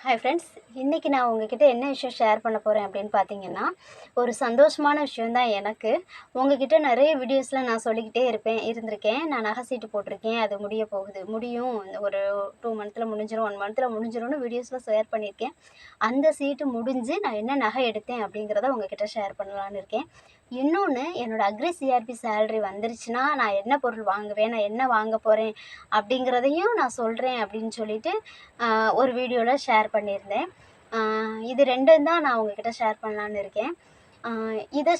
Hi friends, இன்றைக்கி நான் உங்ககிட்ட என்ன விஷயம் ஷேர் பண்ண போகிறேன் அப்படின்னு பார்த்தீங்கன்னா, ஒரு சந்தோஷமான விஷயம் தான் எனக்கு. உங்ககிட்ட நிறைய வீடியோஸில் நான் சொல்லிக்கிட்டே இருந்திருக்கேன். நான் நகை சீட்டு போட்டிருக்கேன், அது முடிய போகுது, முடியும் ஒரு 2 மந்த்தில் முடிஞ்சிடும், 1 மந்த்தில் முடிஞ்சிடும்னு வீடியோஸில் ஷேர் பண்ணியிருக்கேன். அந்த சீட்டு முடிஞ்சு நான் என்ன நகை எடுத்தேன் அப்படிங்கிறத உங்ககிட்ட ஷேர் பண்ணலான்னு இருக்கேன். இன்னொன்று, என்னோடய அக்ரி சிஆர்பி சேலரி வந்துருச்சுன்னா நான் என்ன பொருள் வாங்குவேன், நான் என்ன வாங்க போகிறேன் அப்படிங்கிறதையும் நான் சொல்கிறேன் அப்படின்னு சொல்லிட்டு ஒரு வீடியோவில் ஷேர் பண்ணியிருந்தேன். இது 2ம் தான் நான் உங்ககிட்ட ஷேர் பண்ணலான்னு இருக்கேன். இதை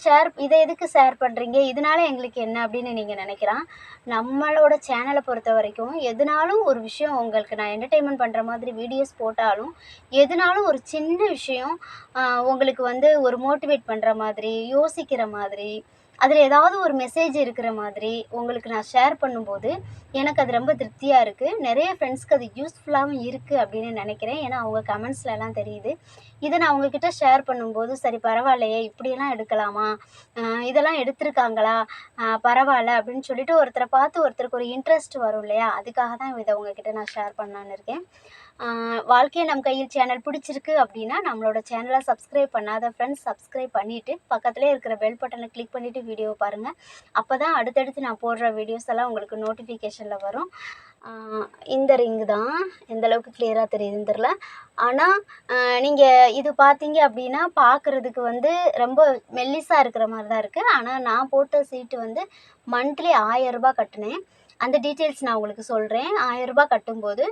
எதுக்கு ஷேர் பண்ணுறீங்க, இதனால எங்களுக்கு என்ன அப்படின்னு நீங்கள் நினைக்கலாம். நம்மளோட சேனலை பொறுத்த வரைக்கும் எதுனாலும் ஒரு விஷயம் உங்களுக்கு நான் என்டர்டெயின்மெண்ட் பண்ணுற மாதிரி வீடியோஸ் போட்டாலும், எதுனாலும் ஒரு சின்ன விஷயம் உங்களுக்கு வந்து ஒரு மோட்டிவேட் பண்ணுற மாதிரி, யோசிக்கிற மாதிரி, அதில் ஏதாவது ஒரு மெசேஜ் இருக்கிற மாதிரி உங்களுக்கு நான் ஷேர் பண்ணும்போது எனக்கு அது ரொம்ப திருப்தியாக இருக்குது. நிறைய ஃப்ரெண்ட்ஸ்க்கு அது யூஸ்ஃபுல்லாகவும் இருக்குது அப்படின்னு நினைக்கிறேன். ஏன்னா அவங்க கமெண்ட்ஸ்லலாம் தெரியுது. இதை நான் உங்ககிட்ட ஷேர் பண்ணும்போது, சரி பரவாயில்லையே, இப்படியெல்லாம் எடுக்கலாமா, இதெல்லாம் எடுத்திருக்காங்களா, பரவாயில்ல அப்படின்னு சொல்லிட்டு ஒருத்தரை பார்த்து ஒருத்தருக்கு ஒரு இன்ட்ரெஸ்ட் வரும் இல்லையா, அதுக்காக தான் இதை உங்ககிட்ட நான் ஷேர் பண்ணலான்னு இருக்கேன். வாழ்க்கையை நம் கையில் சேனல் பிடிச்சிருக்கு அப்படின்னா நம்மளோட சேனலை சப்ஸ்கிரைப் பண்ணாத ஃப்ரெண்ட்ஸ் சப்ஸ்கிரைப் பண்ணிவிட்டு பக்கத்துலேயே இருக்கிற பெல் பட்டனை கிளிக் பண்ணிவிட்டு வீடியோவை பாருங்கள். அப்போ தான் அடுத்தடுத்து நான் போடுற வீடியோஸ் எல்லாம் உங்களுக்கு நோட்டிஃபிகேஷனில் வரும். இந்த ரிங்கு தான் எந்தளவுக்கு கிளியராக தெரியுதுன்னு தெரில. ஆனால் நீங்கள் இது பார்த்தீங்க அப்படின்னா பார்க்குறதுக்கு வந்து ரொம்ப மெல்லிஸாக இருக்கிற மாதிரி தான் இருக்குது. ஆனால் நான் போட்ட சீட்டு வந்து மந்த்லி 1000 ரூபாய் கட்டினேன். அந்த டீட்டெயில்ஸ் நான் உங்களுக்கு சொல்கிறேன். 1000 ரூபாய் கட்டும்போது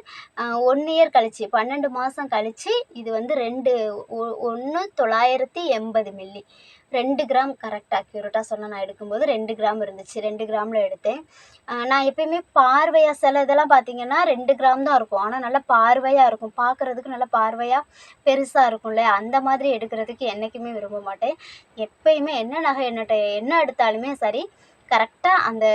1 இயர் கழிச்சு 12 மாதம் கழிச்சு இது வந்து 980 மில்லி 2 கிராம் கரெக்டாக அக்யூரேட்டாக சொன்னால் நான் எடுக்கும்போது 2 கிராம் இருந்துச்சு. 2 கிராமில் எடுத்தேன். நான் எப்பயுமே பார்வையாக சில இதெல்லாம் பார்த்தீங்கன்னா 2 கிராம் தான் இருக்கும். ஆனால் நல்லா பார்வையாக இருக்கும், பார்க்குறதுக்கு நல்லா பார்வையாக பெருசாக இருக்கும்ல, அந்த மாதிரி எடுக்கிறதுக்கு என்றைக்குமே விரும்ப மாட்டேன். எப்பயுமே என்ன நகை என்ன எடுத்தாலுமே சரி, கரெக்டாக அந்த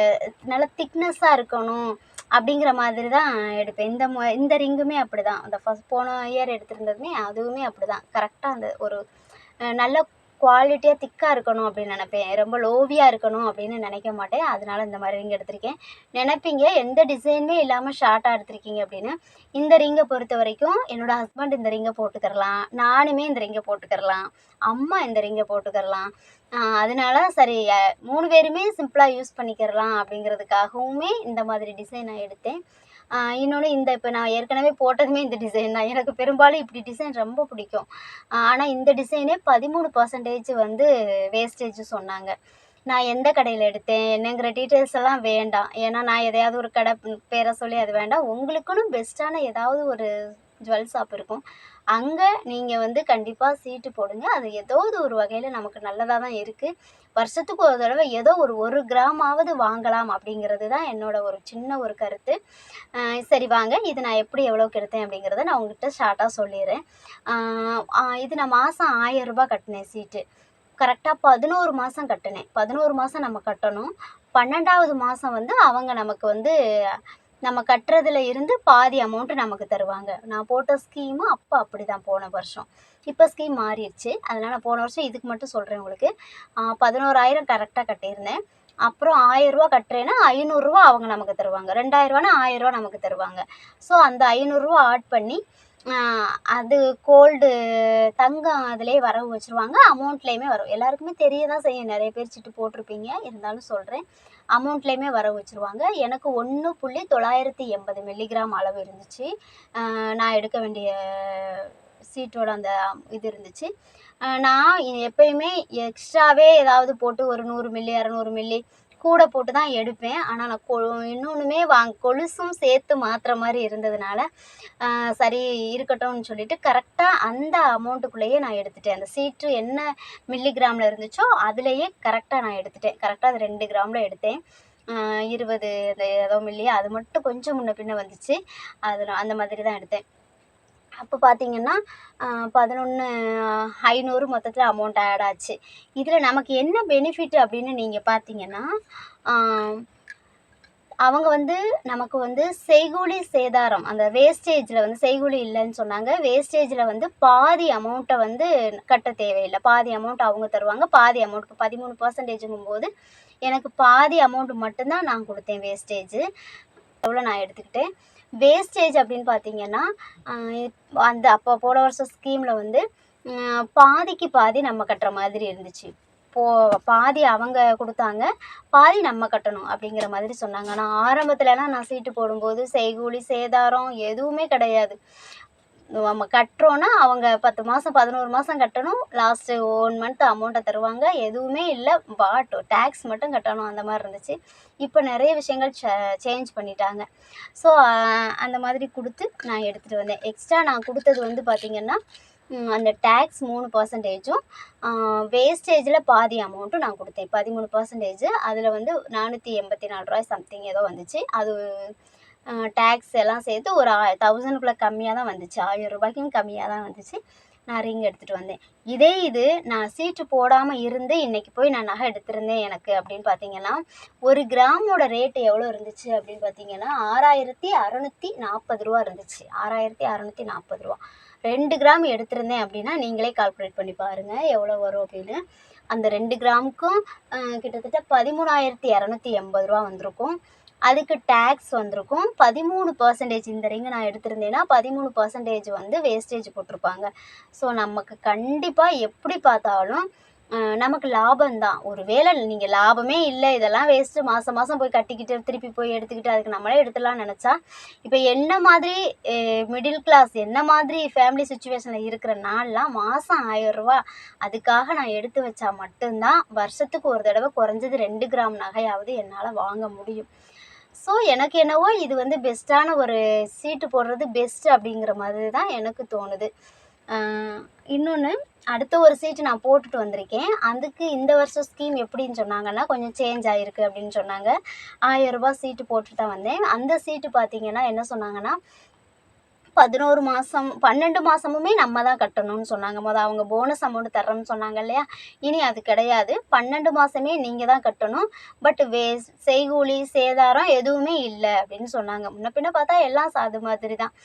நல்லா திக்னஸ்ஸாக இருக்கணும் அப்படிங்கிற மாதிரி தான் எடுப்பேன். இந்த ரிங்குமே அப்படி தான். அந்த போன இயர் எடுத்திருந்ததுமே அதுவுமே அப்படி தான். கரெக்டாக அந்த ஒரு நல்ல குவாலிட்டியாக திக்காக இருக்கணும் அப்படின்னு நினப்பேன். ரொம்ப லோவியாக இருக்கணும் அப்படின்னு நினைக்க மாட்டேன். அதனால இந்த மாதிரி ரிங் எடுத்திருக்கேன். நினைப்பீங்க எந்த டிசைனுமே இல்லாமல் ஷார்ட்டாக எடுத்திருக்கீங்க அப்படின்னு. இந்த ரிங்கை பொறுத்த வரைக்கும் என்னோடய ஹஸ்பண்ட் இந்த ரிங்கை போட்டுக்கிறலாம், நானுமே இந்த ரிங்கை போட்டுக்கிறலாம், அம்மா இந்த ரிங்கை போட்டுக்கிறலாம். அதனால சரி 3 பேருமே சிம்பிளாக யூஸ் பண்ணிக்கிறலாம் அப்படிங்கிறதுக்காகவுமே இந்த மாதிரி டிசைன் நான் எடுத்தேன். இன்னொன்று, இப்போ நான் ஏற்கனவே போட்டதுமே இந்த டிசைன் தான். எனக்கு பெரும்பாலும் இப்படி டிசைன் ரொம்ப பிடிக்கும். ஆனால் இந்த டிசைனே 13% வந்து வேஸ்டேஜ் சொன்னாங்க. நான் எந்த கடையில் எடுத்தேன் என்னங்கிற டீட்டெயில்ஸ் எல்லாம் வேண்டாம். ஏன்னா நான் எதையாவது ஒரு கடை பேரை சொல்லி அது வேண்டாம். உங்களுக்குன்னு பெஸ்ட்டான ஏதாவது ஒரு ஜுவல் ஷாப் இருக்கும், அங்கே நீங்கள் வந்து கண்டிப்பாக சீட்டு போடுங்க. அது ஏதாவது ஒரு வகையில் நமக்கு நல்லதாக தான் இருக்குது. வருஷத்துக்கு ஒரு தடவை ஏதோ ஒரு கிராமாவது வாங்கலாம் அப்படிங்கிறது தான் என்னோட ஒரு சின்ன ஒரு கருத்து. சரி வாங்க, இது நான் எப்படி எவ்வளோக்கு எடுத்தேன் அப்படிங்கிறத நான் உங்கள்கிட்ட ஷார்ட்டாக சொல்லிடுறேன். இது நான் மாதம் 1000 ரூபாய் கட்டினேன் சீட்டு. கரெக்டாக 11 மாதம் கட்டினேன். 11 மாதம் நம்ம கட்டணும். 12வது மாதம் வந்து அவங்க நமக்கு வந்து நம்ம கட்டுறதுல இருந்து பாதி அமௌண்ட்டு நமக்கு தருவாங்க. நான் போட்ட ஸ்கீமும் அப்போ அப்படி தான் போன வருஷம். இப்போ ஸ்கீம் மாறிடுச்சு. அதனால் நான் போன வருஷம் இதுக்கு மட்டும் சொல்கிறேன் உங்களுக்கு. 11,000 கரெக்டாக கட்டியிருந்தேன். அப்புறம் 1000 ரூபா கட்டுறேன்னா 500 ரூபா அவங்க நமக்கு தருவாங்க. 2000 ரூபானா 1000 ரூபா நமக்கு தருவாங்க. ஸோ அந்த 500 ரூபா ஆட் பண்ணி அது கோல்டு தங்கம் அதிலேயே வரவு வச்சுருவாங்க. அமௌண்ட்லேயுமே வரும். எல்லாருக்குமே தெரிய தான் செய்யும், நிறைய பேர் சீட்டு போட்டிருப்பீங்க, இருந்தாலும் சொல்கிறேன். அமௌண்ட்லேயுமே வரவு வச்சுருவாங்க. எனக்கு 1.980 மில்லிகிராம் அளவு இருந்துச்சு. நான் எடுக்க வேண்டிய சீட்டோட அந்த இது இருந்துச்சு. நான் எப்பயுமே எக்ஸ்ட்ராவே ஏதாவது போட்டு ஒரு 100 மில்லி 200 மில்லி கூட போட்டு தான் எடுப்பேன். ஆனால் நான் இன்னொன்றுமே கொலுசும் சேர்த்து மாற்றுற மாதிரி இருந்ததுனால சரி இருக்கட்டும்னு சொல்லிட்டு கரெக்டாக அந்த அமௌண்ட்டுக்குள்ளேயே நான் எடுத்துட்டேன். அந்த சீட்டு என்ன மில்லிகிராமில் இருந்துச்சோ அதுலேயே கரெக்டாக நான் எடுத்துட்டேன். கரெக்டாக அது 2 கிராமில் எடுத்தேன். 20 ஏதோ மில்லியா அது மட்டும் கொஞ்சம் முன்ன பின்ன வந்துச்சு. அந்த மாதிரி தான் எடுத்தேன். அப்போ பார்த்தீங்கன்னா 11,500 மொத்தத்தில் அமௌண்ட் ஆட் ஆச்சு. இதில் நமக்கு என்ன பெனிஃபிட் அப்படின்னு நீங்கள் பார்த்தீங்கன்னா, அவங்க வந்து நமக்கு வந்து செய்கூலி சேதாரம் அந்த வேஸ்டேஜில் வந்து செய்கூலி இல்லைன்னு சொன்னாங்க. வேஸ்டேஜில் வந்து பாதி அமௌண்ட்டை வந்து கட்ட தேவையில்லை. பாதி அமௌண்ட் அவங்க தருவாங்க. பாதி அமௌண்ட் இப்போ 13%ங்கும்போது எனக்கு பாதி அமௌண்ட் மட்டும்தான் நான் கொடுத்தேன் வேஸ்டேஜு. அளவில் நான் எடுத்துக்கிட்டேன். வேஸ்டேஜ் அப்படின்னு பார்த்தீங்கன்னா அந்த அப்போ போன வருஷம் ஸ்கீமில் வந்து பாதிக்கு பாதி நம்ம கட்டுற மாதிரி இருந்துச்சு. பாதி அவங்க கொடுத்தாங்க, பாதி நம்ம கட்டணும் அப்படிங்கிற மாதிரி சொன்னாங்க. ஆனால் ஆரம்பத்துலலாம் நான் சீட்டு போடும்போது செய்கூலி சேதாரம் எதுவுமே கிடையாது. நம்ம கட்டுறோன்னா அவங்க 10 மாதம் 11 மாதம் கட்டணும், லாஸ்ட்டு 1 மந்த் அமௌண்ட்டை தருவாங்க. எதுவுமே இல்லை, டேக்ஸ் மட்டும் கட்டணும், அந்த மாதிரி இருந்துச்சு. இப்போ நிறைய விஷயங்கள் சேஞ்ச் பண்ணிட்டாங்க. ஸோ அந்த மாதிரி கொடுத்து நான் எடுத்துகிட்டு வந்தேன். எக்ஸ்ட்ரா நான் கொடுத்தது வந்து பார்த்திங்கன்னா அந்த டேக்ஸ் 3%, வேஸ்டேஜில் பாதி அமௌண்ட்டும் நான் கொடுத்தேன் 13%. அதில் வந்து 484 ரூபாய் சம்திங் ஏதோ வந்துச்சு. அது டேக்ஸ் எல்லாம் சேர்த்து ஒரு 1000க்குள்ளே கம்மியாக தான் வந்துச்சு, 1000 ரூபாய்க்கும் கம்மியாக தான் வந்துச்சு. நான் ரிங் எடுத்துகிட்டு வந்தேன். இது நான் சீட்டு போடாமல் இருந்து இன்றைக்கி போய் நான் நகை எடுத்திருந்தேன் எனக்கு அப்படின்னு பார்த்தீங்கன்னா, 1 கிராமோட ரேட்டு எவ்வளோ இருந்துச்சு அப்படின்னு பார்த்தீங்கன்னா 6640 ரூபா இருந்துச்சு. 6640 ரூபா. 2 கிராம் எடுத்திருந்தேன் அப்படின்னா நீங்களே கால்குலேட் பண்ணி பாருங்கள் எவ்வளோ வரும் அப்படின்னு. அந்த 2 கிராமுக்கும் கிட்டத்தட்ட 13,280 ரூபா வந்திருக்கும். அதுக்கு டேக்ஸ் வந்திருக்கும் 13%. இந்த ரிங்கு நான் எடுத்திருந்தேன்னா 13% வந்து வேஸ்டேஜ் போட்டிருப்பாங்க. ஸோ நமக்கு கண்டிப்பாக எப்படி பார்த்தாலும் நமக்கு லாபம்தான். ஒரு வேளை நீங்கள் லாபமே இல்லை, இதெல்லாம் வேஸ்ட்டு, மாதம் மாதம் போய் கட்டிக்கிட்டு திருப்பி போய் எடுத்துக்கிட்டு அதுக்கு நம்மளே எடுத்துடலாம்னு நினச்சா, இப்போ என்ன மாதிரி மிடில் கிளாஸ், என்ன மாதிரி ஃபேமிலி சுச்சுவேஷனில் இருக்கிற நாள்லாம் மாதம் 1000 ரூபா அதுக்காக நான் எடுத்து வச்சா மட்டும்தான் வருஷத்துக்கு ஒரு தடவை குறைஞ்சது 2 கிராம் நகையாவது என்னால் வாங்க முடியும். ஸோ எனக்கு என்னவோ இது வந்து பெஸ்ட்டான ஒரு சீட்டு போடுறது பெஸ்ட்டு அப்படிங்கிற மாதிரி தான் எனக்கு தோணுது. இன்னொன்று, அடுத்த ஒரு சீட்டு நான் போட்டுட்டு வந்திருக்கேன். அதுக்கு இந்த வருஷம் ஸ்கீம் எப்படின்னு சொன்னாங்கன்னா கொஞ்சம் சேஞ்ச் ஆகிருக்கு அப்படின்னு சொன்னாங்க. 1000 ரூபா சீட்டு போட்டுட்டு தான் வந்தேன். அந்த சீட்டு பார்த்திங்கன்னா என்ன சொன்னாங்கன்னா 11 மாதம் 12 மாதமுமே நம்ம தான் கட்டணும்னு சொன்னாங்க. அவங்க போனஸ் அமௌண்ட் தர்றோம்னு சொன்னாங்க இல்லையா, இனி அது கிடையாது. 12 மாதமே நீங்கள் தான் கட்டணும். பட் செய்கூலி சேதாரம் எதுவுமே இல்லை அப்படின்னு சொன்னாங்க. முன்ன பின்ன பார்த்தா எல்லாம் அது மாதிரி தான்.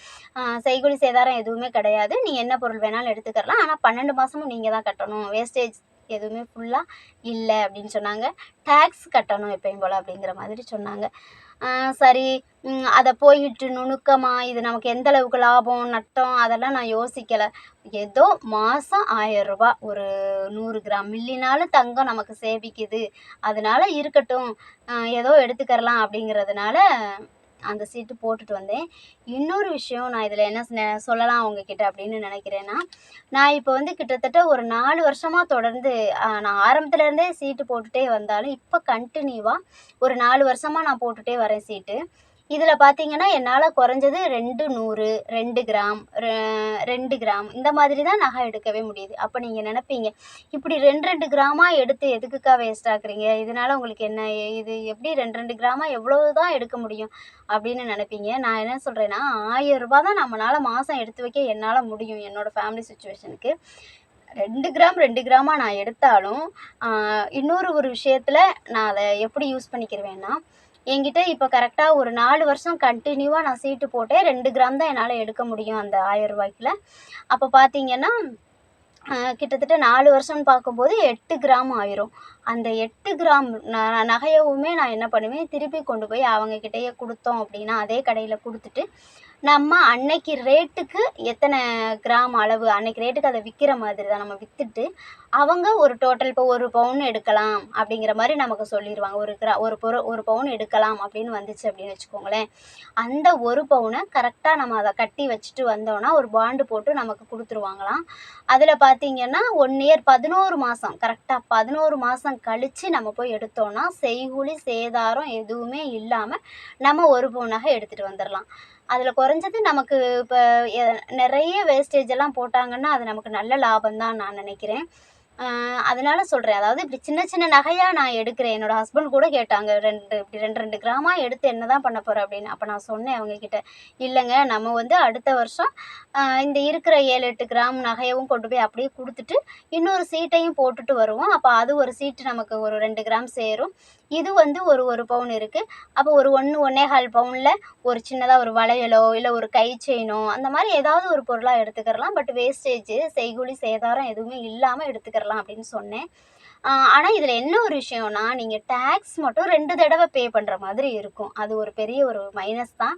செய்கூலி சேதாரம் எதுவுமே கிடையாது, நீங்கள் என்ன பொருள் வேணாலும் எடுத்துக்கலாம். ஆனால் 12 மாதமும் நீங்கள் தான் கட்டணும், வேஸ்டேஜ் எதுவுமே ஃபுல்லாக இல்லை அப்படின்னு சொன்னாங்க. டேக்ஸ் கட்டணும் எப்பயும் போல் அப்படிங்கிற மாதிரி சொன்னாங்க. சரி, அதை போயிட்டு நுணுக்கமாக இது நமக்கு எந்த அளவுக்கு லாபம் நட்டம் அதெல்லாம் நான் யோசிக்கலை. ஏதோ மாதம் 1000 ரூபா, ஒரு 100 கிராம் மில்லினாலும் தங்கம் நமக்கு சேமிக்குது, அதனால இருக்கட்டும், ஏதோ எடுத்துக்கிறலாம் அப்படிங்கிறதுனால அந்த சீட்டு போட்டுட்டு வந்தேன். இன்னொரு விஷயம் நான் இதில் என்ன சொல்லலாம் உங்ககிட்ட அப்படின்னு நினைக்கிறேன்னா, நான் இப்போ வந்து கிட்டத்தட்ட ஒரு 4 வருஷமாக தொடர்ந்து நான் ஆரம்பத்துலேருந்தே சீட்டு போட்டுகிட்டே வந்தாலும் இப்போ கண்டினியூவாக ஒரு 4 வருஷமாக நான் போட்டுகிட்டே வரேன் சீட்டு. இதில் பார்த்தீங்கன்னா என்னால் குறைஞ்சது 200, 2 கிராம், 2 கிராம் இந்த மாதிரி தான் நகை எடுக்கவே முடியுது. அப்போ நீங்கள் நினைப்பீங்க, இப்படி 2 கிராமாக எடுத்து எதுக்குக்கா வேஸ்ட் ஆக்குறீங்க, இதனால் உங்களுக்கு என்ன, இது எப்படி 2 கிராமாக எவ்வளோ தான் எடுக்க முடியும் அப்படின்னு நினைப்பீங்க. நான் என்ன சொல்கிறேன்னா 1000 ரூபா தான் நம்மளால் மாதம் எடுத்து வைக்க என்னால் முடியும் என்னோடய ஃபேமிலி சுச்சுவேஷனுக்கு. 2 கிராமாக நான் எடுத்தாலும் இன்னொரு ஒரு விஷயத்தில் நான் அதை எப்படி யூஸ் பண்ணிக்கிருவேன்னா, என்கிட்ட இப்போ கரெக்டாக ஒரு 4 வருஷம் கண்டினியூவாக நான் சீட்டு போட்டேன். 2 கிராம் தான் என்னால் எடுக்க முடியும் அந்த 1000 ரூபாய்க்குள்ள. அப்போ பார்த்தீங்கன்னா கிட்டத்தட்ட 4 வருஷம்னு பார்க்கும்போது 8 கிராம் ஆயிரும். அந்த 8 கிராம் நகையவுமே நான் என்ன பண்ணுவேன், திருப்பி கொண்டு போய் அவங்கக்கிட்டேயே கொடுத்தோம் அப்படின்னா, அதே கடையில் கொடுத்துட்டு நம்ம அன்னைக்கு ரேட்டுக்கு எத்தனை கிராம் அளவு அன்னைக்கு ரேட்டுக்கு அதை விற்கிற மாதிரி தான் நம்ம விற்றுட்டு அவங்க ஒரு டோட்டல் இப்போ 1 பவுன் எடுக்கலாம் அப்படிங்கிற மாதிரி நமக்கு சொல்லிடுவாங்க. ஒரு பவுன் எடுக்கலாம் அப்படின்னு வந்துச்சு அப்படின்னு வச்சுக்கோங்களேன். அந்த 1 பவுனை கரெக்டாக நம்ம அதை கட்டி வச்சுட்டு வந்தோன்னா ஒரு பாண்டு போட்டு நமக்கு கொடுத்துருவாங்களாம். அதில் பார்த்தீங்கன்னா 1 இயர் 11 மாதம் கரெக்டாக 11 மாதம் கழித்து நம்ம போய் எடுத்தோன்னா செய்கூலி சேதாரம் எதுவுமே இல்லாமல் நம்ம 1 பவுனாக எடுத்துகிட்டு வந்துடலாம். அதில் குறைஞ்சது நமக்கு இப்போ நிறைய வேஸ்டேஜ் எல்லாம் போட்டாங்கன்னா அது நமக்கு நல்ல லாபம் தான் நான் நினைக்கிறேன். அதனால சொல்கிறேன், அதாவது இப்படி சின்ன சின்ன நகையாக நான் எடுக்கிறேன். என்னோடய ஹஸ்பண்ட் கூட கேட்டாங்க, இப்படி 2 கிராமாக எடுத்து என்ன தான் பண்ண போகிற அப்படின்னு. அப்போ நான் சொன்னேன் அவங்கக்கிட்ட, இல்லைங்க நம்ம வந்து அடுத்த வருஷம் இந்த இருக்கிற 7-8 கிராம் நகையவும் கொண்டு போய் அப்படியே கொடுத்துட்டு இன்னொரு சீட்டையும் போட்டுட்டு வருவோம். அப்போ அது ஒரு சீட்டு நமக்கு ஒரு 2 கிராம் சேரும். இது வந்து ஒரு பவுன் இருக்குது. அப்போ ஒரு 1-1.25 பவுனில் ஒரு சின்னதாக ஒரு வளையலோ இல்லை ஒரு கை செயினோ அந்த மாதிரி ஏதாவது ஒரு பொருளாக எடுத்துக்கிறலாம். பட் வேஸ்டேஜ் செய்கூலி சேதாரம் எதுவுமே இல்லாமல் எடுத்துக்கிறலாம் அப்படின்னு சொன்னேன். ஆனால் இதில் என்ன ஒரு விஷயம்னா, நீங்கள் டேக்ஸ் மட்டும் 2 தடவை பே பண்ணுற மாதிரி இருக்கும். அது ஒரு பெரிய ஒரு மைனஸ் தான்.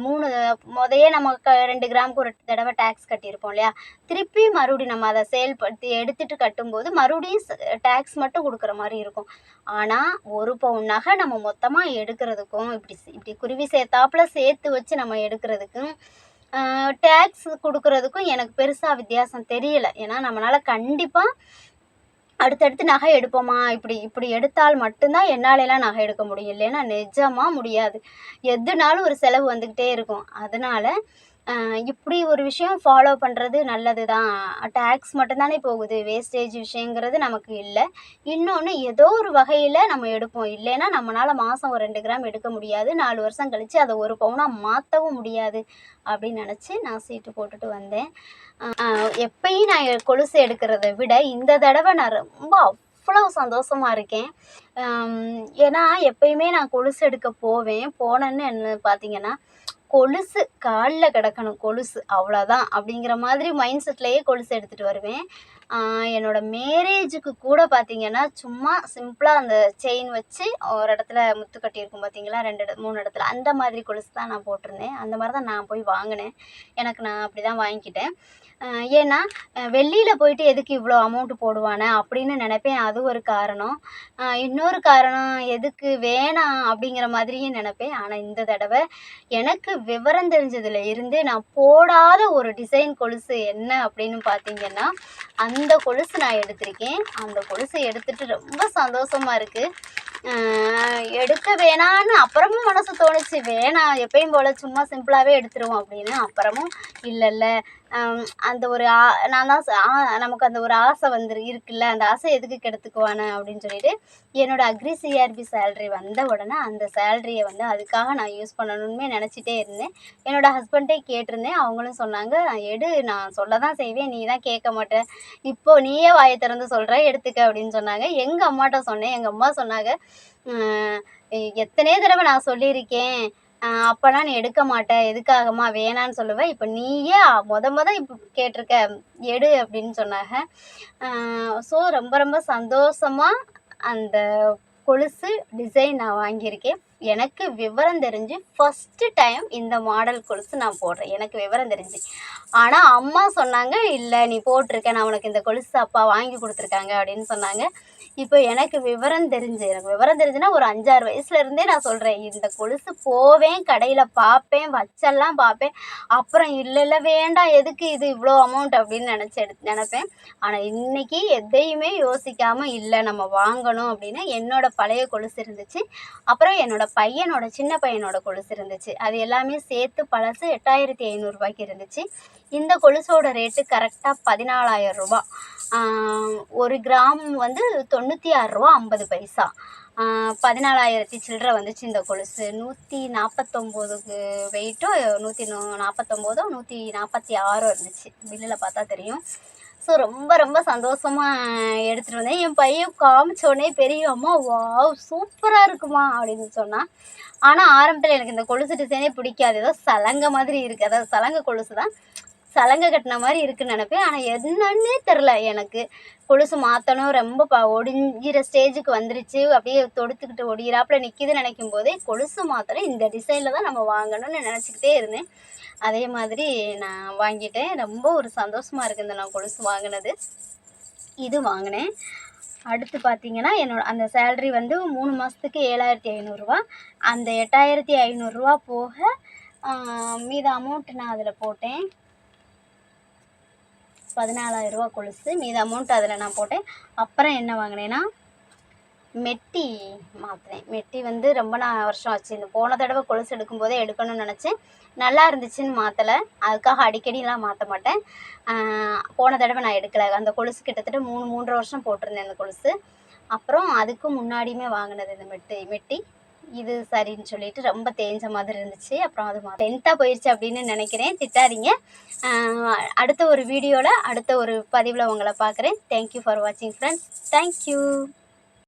3 மொதயே நம்ம 2 கிராமுக்கு ஒரு தடவை டேக்ஸ் கட்டியிருப்போம் இல்லையா? திருப்பி மறுபடியும் நம்ம அதை செயல்படுத்தி எடுத்துட்டு கட்டும்போது மறுபடியும் டேக்ஸ் மட்டும் கொடுக்குற மாதிரி இருக்கும். ஆனால் 1 பவுன் நகை நம்ம மொத்தமாக எடுக்கிறதுக்கும், இப்படி குருவி சேர்த்தாப்புல சேர்த்து வச்சு நம்ம எடுக்கிறதுக்கும் டேக்ஸ் கொடுக்குறதுக்கும் எனக்கு பெருசாக வித்தியாசம் தெரியல. ஏன்னா நம்மளால் கண்டிப்பாக அடுத்தடுத்து நகை எடுப்போமா, இப்படி எடுத்தால் மட்டும்தான் என்னாலலாம் நகை எடுக்க முடியும். இல்லைன்னா நிஜமாக முடியாது. எதுனாலும் ஒரு செலவு வந்துக்கிட்டே இருக்கும். அதனால் இப்படி ஒரு விஷயம் ஃபாலோ பண்ணுறது நல்லது தான். டேக்ஸ் மட்டும்தானே போகுது, வேஸ்டேஜ் விஷயங்கிறது நமக்கு இல்லை. இன்னொன்று ஏதோ ஒரு வகையில் நம்ம எடுப்போம். இல்லைன்னா நம்மளால் மாதம் ஒரு 2 கிராம் எடுக்க முடியாது. 4 வருஷம் கழித்து அதை 1 பவுனாக மாற்றவும் முடியாது அப்படின்னு நினச்சி நான் சீட்டு போட்டுட்டு வந்தேன். எப்பயும் நான் கொலுசு எடுக்கிறத விட இந்த தடவை நான் ரொம்ப அவ்வளோ சந்தோஷமாக இருக்கேன். ஏன்னா எப்பயுமே நான் கொலுசு எடுக்க போனேன்னு என்ன பார்த்தீங்கன்னா, கொலுசு காலில் கிடக்கணும் கொலுசு அவ்வளோதான் அப்படிங்கிற மாதிரி மைண்ட் செட்லேயே கொலுசு எடுத்துகிட்டு வருவேன். என்னோடய மேரேஜுக்கு கூட பார்த்தீங்கன்னா, சும்மா சிம்பிளாக அந்த செயின் வச்சு ஒரு இடத்துல முத்து கட்டியிருக்கும் பார்த்தீங்களா, 3 இடத்துல அந்த மாதிரி கொலுசு தான் நான் போட்டிருந்தேன். அந்த மாதிரி தான் நான் போய் வாங்கினேன். நான் அப்படி தான் வாங்கிக்கிட்டேன். ஏன்னா வெளியில் போயிட்டு எதுக்கு இவ்வளோ அமௌண்ட்டு போடுவானே அப்படின்னு நினைப்பேன். அது ஒரு காரணம். இன்னொரு காரணம் எதுக்கு வேணாம் அப்படிங்கிற மாதிரியும் நினைப்பேன். ஆனால் இந்த தடவை எனக்கு விவரம் தெரிஞ்சதில் இருந்து நான் போடாத ஒரு டிசைன் கொலுசு என்ன அப்படின்னு பார்த்தீங்கன்னா, அந்த கொலுசு நான் எடுத்திருக்கேன். அந்த கொலுசு எடுத்துட்டு ரொம்ப சந்தோஷமாக இருக்குது. எடுக்க வேணான்னு அப்புறமும் மனசு தோணுச்சு, வேணாம் எப்பயும் போல் சும்மா சிம்பிளாகவே எடுத்துருவோம் அப்படின்னு. அப்புறமும் இல்லை அந்த ஒரு நான் தான் நமக்கு அந்த ஒரு ஆசை இருக்குல்ல, அந்த ஆசை எதுக்கு கெடுத்துக்குவானே அப்படின்னு சொல்லிட்டு என்னோடய அக்ரி சிஆர்பி சேலரி வந்த உடனே அந்த சேலரியை அதுக்காக நான் யூஸ் பண்ணணும்னே நினச்சிட்டே இருந்தேன். என்னோடய ஹஸ்பண்ட்டே கேட்டிருந்தேன். அவங்களும் சொன்னாங்க, எடு, நான் சொல்ல தான் செய்வேன், நீ தான் கேட்க மாட்டே, இப்போது நீயே வாயை திறந்து சொல்கிற, எடுத்துக்க அப்படின்னு சொன்னாங்க. எங்கள் அம்மாட்ட சொன்னேன். எங்கள் அம்மா சொன்னாங்க, எத்தனையோ தடவை நான் சொல்லியிருக்கேன், அப்போலாம் நீ எடுக்க மாட்டே, எதுக்காகம்மா வேணான்னு சொல்லுவேன், இப்போ நீயே இப்போ கேட்டிருக்க, எடு அப்படின்னு சொன்னாங்க. ஸோ ரொம்ப ரொம்ப சந்தோஷமாக அந்த கொலுசு டிசைன் நான் வாங்கியிருக்கேன். எனக்கு விவரம் தெரிஞ்சு ஃபஸ்ட்டு டைம் இந்த மாடல் கொலுசு நான் போடுறேன், எனக்கு விவரம் தெரிஞ்சு. ஆனால் அம்மா சொன்னாங்க, இல்லை நீ போட்டிருக்க, நான் உனக்கு இந்த கொலுசு அப்பா வாங்கி கொடுத்துருக்காங்க அப்படின்னு சொன்னாங்க. இப்போ எனக்கு விவரம் தெரிஞ்சுன்னா ஒரு 5-6 வயசுலேருந்தே நான் சொல்கிறேன், இந்த கொலுசு போவேன், கடையில் பார்ப்பேன், வச்செல்லாம் பார்ப்பேன். அப்புறம் இல்லை வேண்டாம், எதுக்கு இது இவ்வளோ அமௌண்ட் அப்படின்னு நினப்பேன். ஆனால் இன்றைக்கி எதையுமே யோசிக்காமல் இல்லை நம்ம வாங்கணும் அப்படின்னு என்னோடய பழைய கொலுசு இருந்துச்சு. அப்புறம் சின்ன பையனோட கொலுசு இருந்துச்சு. அது எல்லாமே சேர்த்து பழசு 8500 ரூபாய்க்கு இருந்துச்சு. இந்த கொலுசோட ரேட்டு கரெக்டாக 14,000 ரூபா. 1 கிராம் 96 ரூபா 50 பைசா. 14,000 சில்லறை வந்துச்சு இந்த கொலுசு. 149 வெயிட்டோ 149 146 இருந்துச்சு, பில்லில் பார்த்தா தெரியும். ஸோ ரொம்ப ரொம்ப சந்தோஷமாக எடுத்துகிட்டு வந்தேன். என் பையன் காமிச்சோடனே பெரியம்மா வாவ் சூப்பராக இருக்குமா அப்படின்னு சொன்னான். ஆனால் ஆரம்பத்தில் எனக்கு இந்த கொலுசு டிசைனே பிடிக்காது. ஏதோ சலங்கை மாதிரி இருக்குது, அதாவது சலங்கை கொலுசு தான், சலங்கை கட்டின மாதிரி இருக்குதுன்னு நினைப்பேன். ஆனால் என்னன்னே தெரில, எனக்கு கொலுசு மாற்றணும், ரொம்ப ஒடிஞ்சிற ஸ்டேஜுக்கு வந்துருச்சு, அப்படியே தொடுத்துக்கிட்டு ஒடிகிறாப்புல நிற்கிதுன்னு நினைக்கும் போதே கொலுசு மாற்றணும், இந்த டிசைனில் தான் நம்ம வாங்கணும்னு நினச்சிக்கிட்டே இருந்தேன். அதே மாதிரி நான் வாங்கிட்டேன். ரொம்ப ஒரு சந்தோஷமாக இருக்குது இந்த நான் கொலுசு வாங்கினது. இது வாங்கினேன். அடுத்து பார்த்தீங்கன்னா, அந்த சேலரி 3 மாதத்துக்கு 7,500 ரூபா. அந்த 8,500 ரூபா போக மீத அமௌண்ட் நான் அதில் போட்டேன். 14,000 ரூபா கொலுசு, மீத அமௌண்ட் அதில் நான் போட்டேன். அப்புறம் என்ன வாங்கினேன்னா, மெட்டி மாற்றினேன். மெட்டி ரொம்ப வருஷம் ஆச்சு. இந்த போன தடவை கொலுசு எடுக்கும்போதே எடுக்கணும்னு நினச்சேன், நல்லா இருந்துச்சுன்னு மாற்றலை. அதுக்காக அடிக்கடிலாம் மாற்ற மாட்டேன். போன தடவை நான் எடுக்கலை. அந்த கொலுசு கிட்டத்தட்ட 3 வருஷம் போட்டிருந்தேன் அந்த கொலுசு. அப்புறம் அதுக்கு முன்னாடியுமே வாங்கினது இந்த மெட்டி. இது சரின்னு சொல்லிட்டு ரொம்ப தேஞ்ச மாதிரி இருந்துச்சு. அப்புறம் அது லென்த்தாக போயிடுச்சு அப்படின்னு நினைக்கிறேன், திட்டாதீங்க. அடுத்த ஒரு வீடியோவில் அடுத்த ஒரு பதிவில் உங்களை பார்க்குறேன். தேங்க்யூ ஃபார் வாட்சிங் ஃப்ரெண்ட்ஸ். தேங்க்யூ.